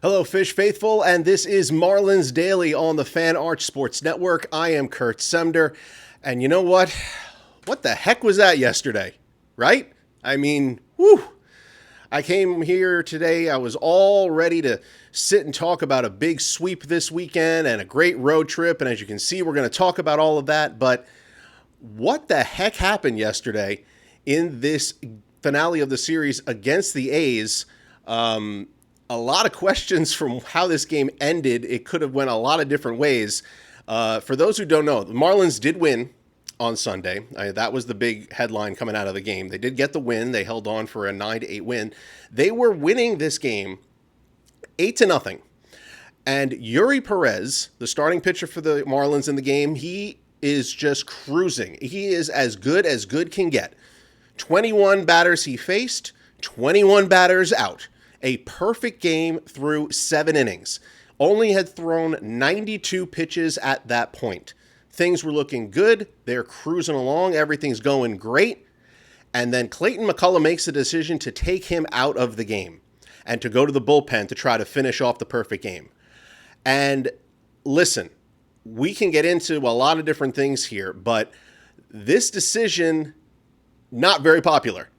Hello, Fish Faithful, and this is Marlins Daily on the Fan Arch Sports Network. I am Kurt Semder, and you know what? What the heck was that yesterday, right? I mean, whew. I came here today, I was all ready to sit and talk about a big sweep this weekend and a great road trip, and as you can see, we're going to talk about all of that, but what the heck happened yesterday in this finale of the series against the A's? A lot of questions from how this game ended. It could have went a lot of different ways. For those who don't know, the Marlins did win on Sunday. That was the big headline coming out of the game. They did get the win. They held on for a 9-8 win. They were winning this game 8-0. And Yuri Perez, the starting pitcher for the Marlins in the game, he is just cruising. He is as good can get. 21 batters he faced, 21 batters out. A perfect game through 7 innings. Only had thrown 92 pitches at that point. Things were looking good. They're cruising along. Everything's going great. And then Clayton McCullough makes the decision to take him out of the game and to go to the bullpen to try to finish off the perfect game. And listen, we can get into a lot of different things here, but this decision, not very popular.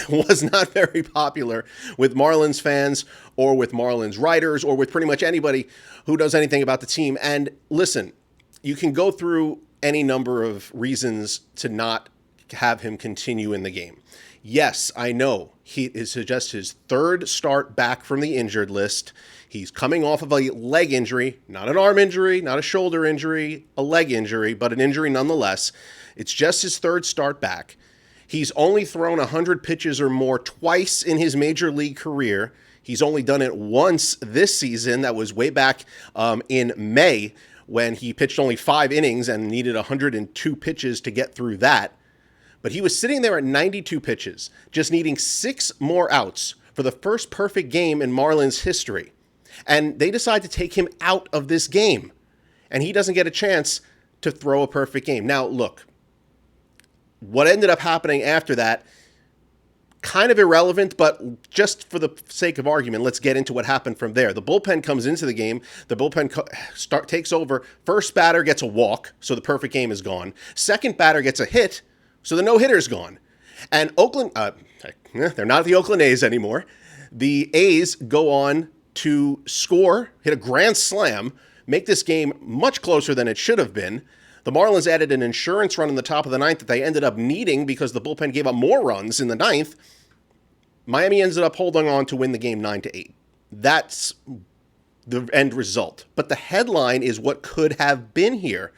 Was not very popular with Marlins fans or with Marlins writers or with pretty much anybody who knows anything about the team. And listen, you can go through any number of reasons to not have him continue in the game. Yes, I know he is just his third start back from the injured list. He's coming off of a leg injury, not an arm injury, not a shoulder injury, a leg injury, but an injury nonetheless. It's just his third start back. He's only thrown 100 pitches or more twice in his major league career. He's only done it once this season. That was way back in May when he pitched only 5 innings and needed 102 pitches to get through that. But he was sitting there at 92 pitches, just needing 6 more outs for the first perfect game in Marlins history. And they decide to take him out of this game. And he doesn't get a chance to throw a perfect game. Now, look. What ended up happening after that, kind of irrelevant, but just for the sake of argument, let's get into what happened from there. The bullpen comes into the game. The bullpen takes over. First batter gets a walk, so the perfect game is gone. Second batter gets a hit, so the no-hitter's gone. And Oakland, they're not the Oakland A's anymore. The A's go on to score, hit a grand slam, make this game much closer than it should have been. The Marlins added an insurance run in the top of the ninth that they ended up needing because the bullpen gave up more runs in the ninth. Miami ended up holding on to win the game 9-8. That's the end result. But the headline is what could have been here.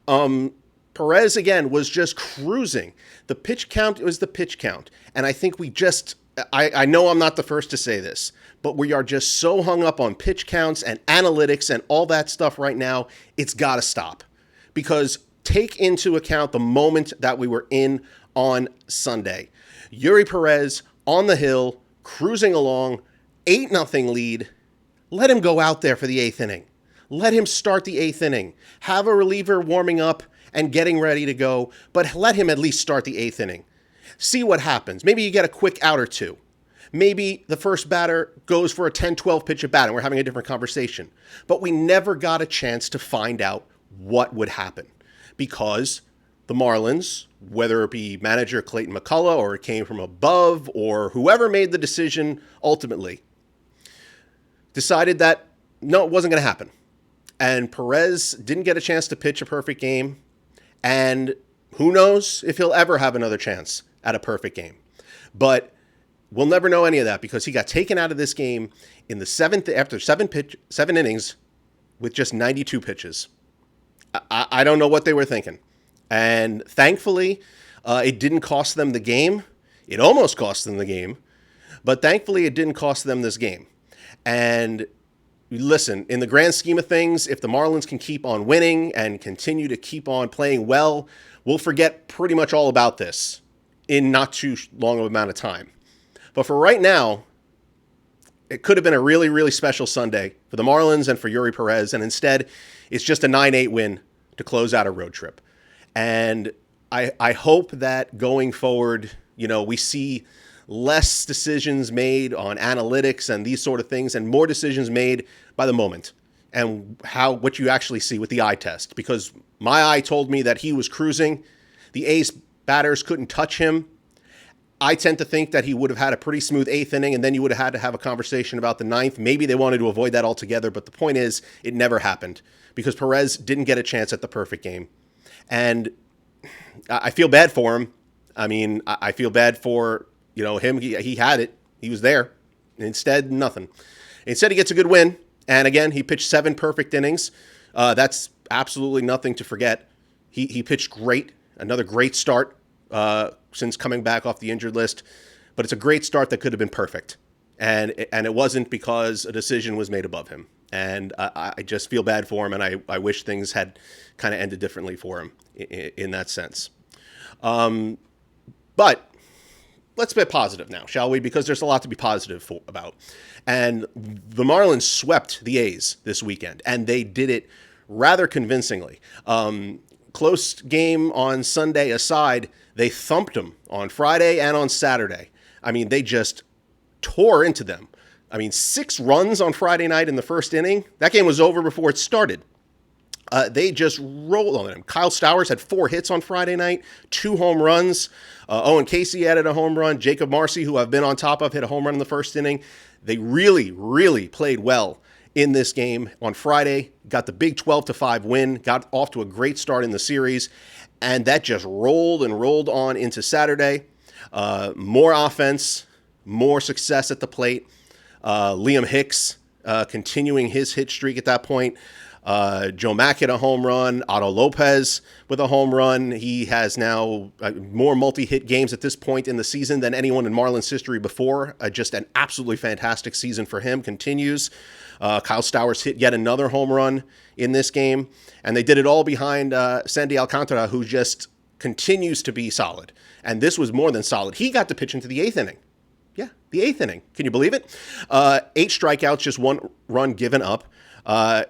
Perez, again, was just cruising. The pitch count was the pitch count. And I think I know I'm not the first to say this, but we are just so hung up on pitch counts and analytics and all that stuff right now, it's got to stop. Because take into account the moment that we were in on Sunday. Yuri Perez on the hill, cruising along, 8-0 lead. Let him go out there for the 8th inning. Let him start the 8th inning. Have a reliever warming up and getting ready to go, but let him at least start the 8th inning. See what happens. Maybe you get a quick out or two. Maybe the first batter goes for a 10-12 pitch at bat and we're having a different conversation. But we never got a chance to find out what would happen because the Marlins, whether it be manager Clayton McCullough or it came from above or whoever made the decision ultimately, decided that no, it wasn't going to happen. And Perez didn't get a chance to pitch a perfect game. And who knows if he'll ever have another chance at a perfect game. But we'll never know any of that because he got taken out of this game in the 7th after 7 innings with just 92 pitches. I don't know what they were thinking. And thankfully, it didn't cost them the game. It almost cost them the game. But thankfully, it didn't cost them this game. And listen, in the grand scheme of things, if the Marlins can keep on winning and continue to keep on playing well, we'll forget pretty much all about this in not too long of an amount of time. But for right now, it could have been a really, really special Sunday for the Marlins and for Yuri Perez. And instead, it's just a 9-8 win to close out a road trip. And I hope that going forward, we see less decisions made on analytics and these sort of things, and more decisions made by the moment and what you actually see with the eye test. Because my eye told me that he was cruising. The A's batters couldn't touch him. I tend to think that he would have had a pretty smooth eighth inning, and then you would have had to have a conversation about the ninth. Maybe they wanted to avoid that altogether, but the point is, it never happened because Perez didn't get a chance at the perfect game. And I feel bad for him. I mean, I feel bad for, him. He had it. He was there. Instead, nothing. Instead, he gets a good win. And again, he pitched 7 perfect innings. That's absolutely nothing to forget. He pitched great. Another great start since coming back off the injured list. But it's a great start that could have been perfect. And it wasn't because a decision was made above him. And I just feel bad for him, and I wish things had kind of ended differently for him in that sense. But let's be positive now, shall we? Because there's a lot to be positive about. And the Marlins swept the A's this weekend, and they did it rather convincingly. Close game on Sunday aside, they thumped them on Friday and on Saturday. I mean, they just tore into them. 6 runs on Friday night in the first inning. That game was over before it started. They just rolled on them. Kyle Stowers had 4 hits on Friday night, 2 home runs. Owen Casey added a home run. Jacob Marcy, who I've been on top of, hit a home run in the first inning. They really, really played well in this game on Friday. Got the big 12-5 win. Got off to a great start in the series. And that just rolled and rolled on into Saturday. More offense, more success at the plate. Liam Hicks continuing his hit streak at that point. Joe Mack hit a home run. Otto Lopez with a home run. He has now more multi-hit games at this point in the season than anyone in Marlins history before. Just an absolutely fantastic season for him. Continues. Kyle Stowers hit yet another home run in this game. And they did it all behind Sandy Alcantara, who just continues to be solid. And this was more than solid. He got to pitch into the 8th inning. Yeah, the 8th inning. Can you believe it? 8 strikeouts, just 1 run given up.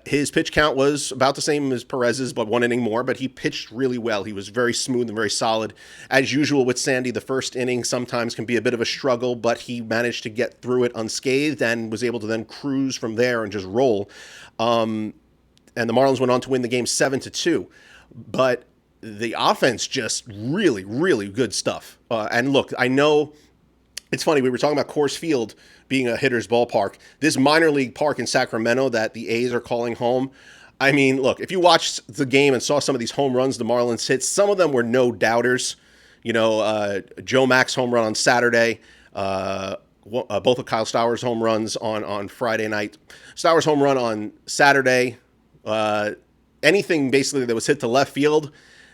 His pitch count was about the same as Perez's, but 1 inning more, but he pitched really well. He was very smooth and very solid. As usual with Sandy, the first inning sometimes can be a bit of a struggle, but he managed to get through it unscathed and was able to then cruise from there and just roll. And the Marlins went on to win the game 7-2. But the offense just really, really good stuff. And look, I know it's funny. We were talking about Coors Field being a hitter's ballpark. This minor league park in Sacramento that the A's are calling home. I mean, look, if you watched the game and saw some of these home runs the Marlins hit, some of them were no doubters. Joe Mack's home run on Saturday, both of Kyle Stowers' home runs on Friday night. Stowers' home run on Saturday, anything basically that was hit to left field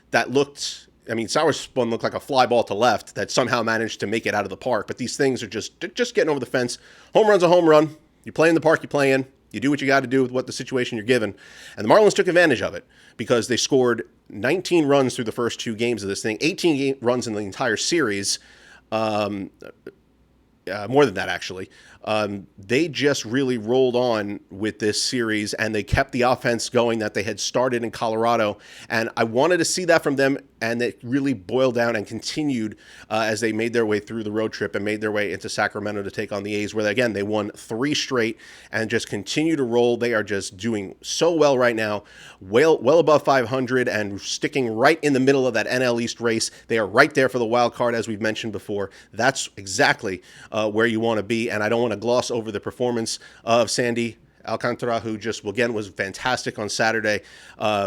that looked... Stowers' one looked like a fly ball to left that somehow managed to make it out of the park. But these things are just getting over the fence. Home run's a home run. You play in the park you play in. You do what you got to do with what the situation you're given. And the Marlins took advantage of it because they scored 19 runs through the first 2 games of this thing, 18 runs in the entire series. More than that, actually. They just really rolled on with this series, and they kept the offense going that they had started in Colorado. And I wanted to see that from them, and it really boiled down and continued as they made their way through the road trip and made their way into Sacramento to take on the A's, where, again, they won 3 straight and just continue to roll. They are just doing so well right now, well above 500 and sticking right in the middle of that NL East race. They are right there for the wild card, as we've mentioned before. That's exactly where you want to be, and I don't want to gloss over the performance of Sandy Alcantara, who just, again, was fantastic on Saturday.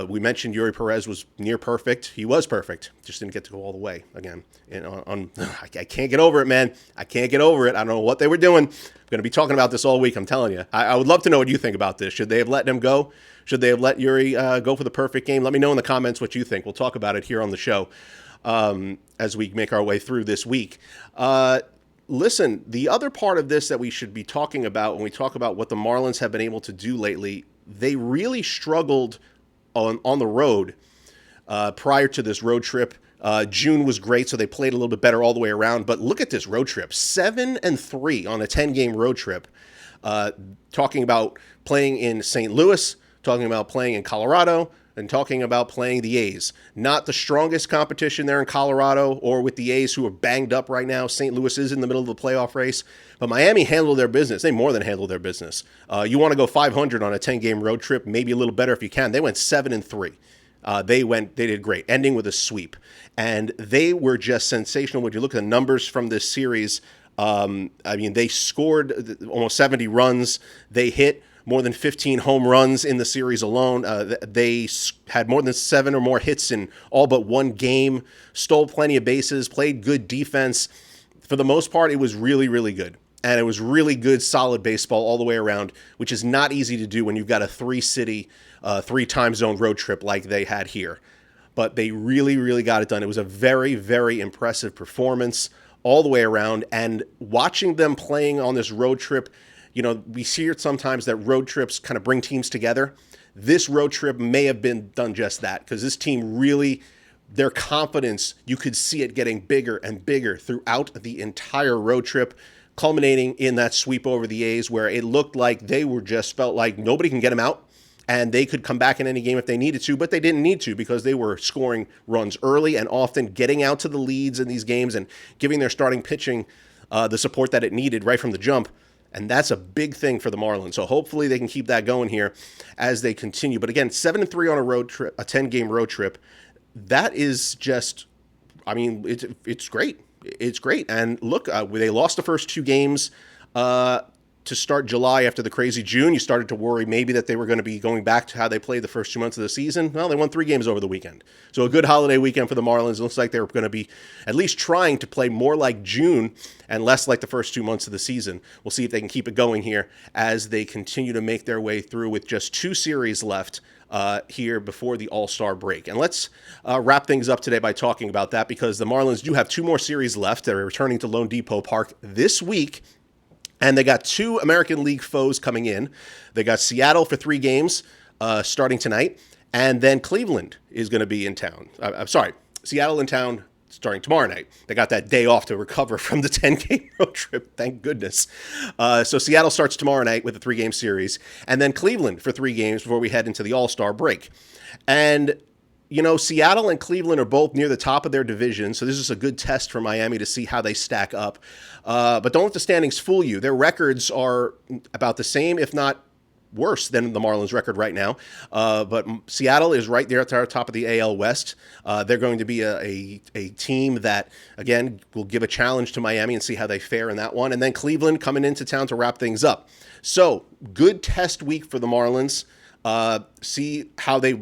We mentioned Yuri Perez was near perfect. He was perfect. Just didn't get to go all the way again. I can't get over it, man. I can't get over it. I don't know what they were doing. I'm going to be talking about this all week, I'm telling you. I would love to know what you think about this. Should they have let him go? Should they have let Yuri go for the perfect game? Let me know in the comments what you think. We'll talk about it here on the show as we make our way through this week. Listen, the other part of this that we should be talking about when we talk about what the Marlins have been able to do lately, they really struggled on the road prior to this road trip. June was great, so they played a little bit better all the way around. But look at this road trip, 7-3 on a 10-game road trip. Talking about playing in St. Louis, talking about playing in Colorado, and talking about playing the A's. Not the strongest competition there in Colorado or with the A's, who are banged up right now. St. Louis is in the middle of the playoff race, but Miami handled their business. They more than handled their business. You want to go 500 on a 10-game road trip, maybe a little better if you can. They went 7-3. They did great, ending with a sweep. And they were just sensational. When you look at the numbers from this series, they scored almost 70 runs. They hit more than 15 home runs in the series alone. They had more than 7 or more hits in all but one game, stole plenty of bases, played good defense. For the most part, it was really, really good. And it was really good, solid baseball all the way around, which is not easy to do when you've got a 3-city, 3-time zone road trip like they had here. But they really, really got it done. It was a very, very impressive performance all the way around. And watching them playing on this road trip, we see it sometimes that road trips kind of bring teams together. This road trip may have been done just that, because this team really, their confidence, you could see it getting bigger and bigger throughout the entire road trip, culminating in that sweep over the A's, where it looked like they felt like nobody can get them out, and they could come back in any game if they needed to, but they didn't need to, because they were scoring runs early and often getting out to the leads in these games and giving their starting pitching the support that it needed right from the jump. And that's a big thing for the Marlins. So hopefully they can keep that going here as they continue. But again, 7-3 on a road trip, a 10-game road trip, that is just, it's great. It's great. And look, they lost the first 2 games to start July after the crazy June. You started to worry maybe that they were going to be going back to how they played the first 2 months of the season. Well, they won 3 games over the weekend. So a good holiday weekend for the Marlins. It looks like they're going to be at least trying to play more like June and less like the first 2 months of the season. We'll see if they can keep it going here as they continue to make their way through with just 2 series left here before the All-Star break. And let's wrap things up today by talking about that, because the Marlins do have 2 more series left. They're returning to Lone Depot Park this week. And they got 2 American League foes coming in. They got Seattle for 3 games starting tonight. And then Cleveland is going to be in town. Seattle in town starting tomorrow night. They got that day off to recover from the 10-game road trip. Thank goodness. So Seattle starts tomorrow night with a 3-game series. And then Cleveland for 3 games before we head into the All-Star break. And Seattle and Cleveland are both near the top of their division, so this is a good test for Miami to see how they stack up. But don't let the standings fool you. Their records are about the same, if not worse than the Marlins' record right now. But Seattle is right there at the top of the AL West. They're going to be a team that, again, will give a challenge to Miami and see how they fare in that one. And then Cleveland coming into town to wrap things up. So, good test week for the Marlins. See how they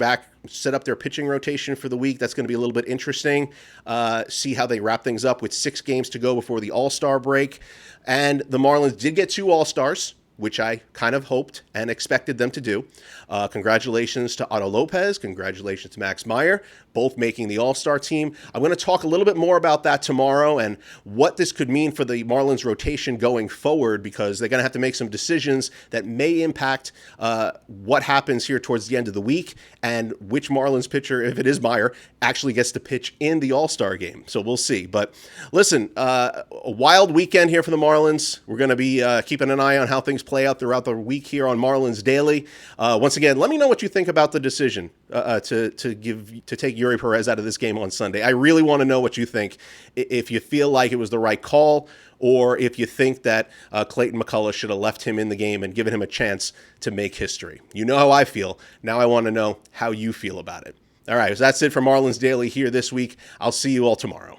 set up their pitching rotation for the week. That's going to be a little bit interesting. See how they wrap things up with 6 games to go before the All-Star break. And the Marlins did get 2 All-Stars, which I kind of hoped and expected them to do. Congratulations to Otto Lopez. Congratulations to Max Meyer, both making the All-Star team. I'm going to talk a little bit more about that tomorrow and what this could mean for the Marlins rotation going forward, because they're going to have to make some decisions that may impact what happens here towards the end of the week and which Marlins pitcher, if it is Meyer, actually gets to pitch in the All-Star game. So we'll see. But listen, a wild weekend here for the Marlins. We're going to be keeping an eye on how things play out throughout the week here on Marlins Daily. Once again, let me know what you think about the decision to take Yuri Perez out of this game on Sunday. I really want to know what you think. If you feel like it was the right call, or if you think that Clayton McCullough should have left him in the game and given him a chance to make history. You know how I feel. Now I want to know how you feel about it. All right, so that's it for Marlins Daily here this week. I'll see you all tomorrow.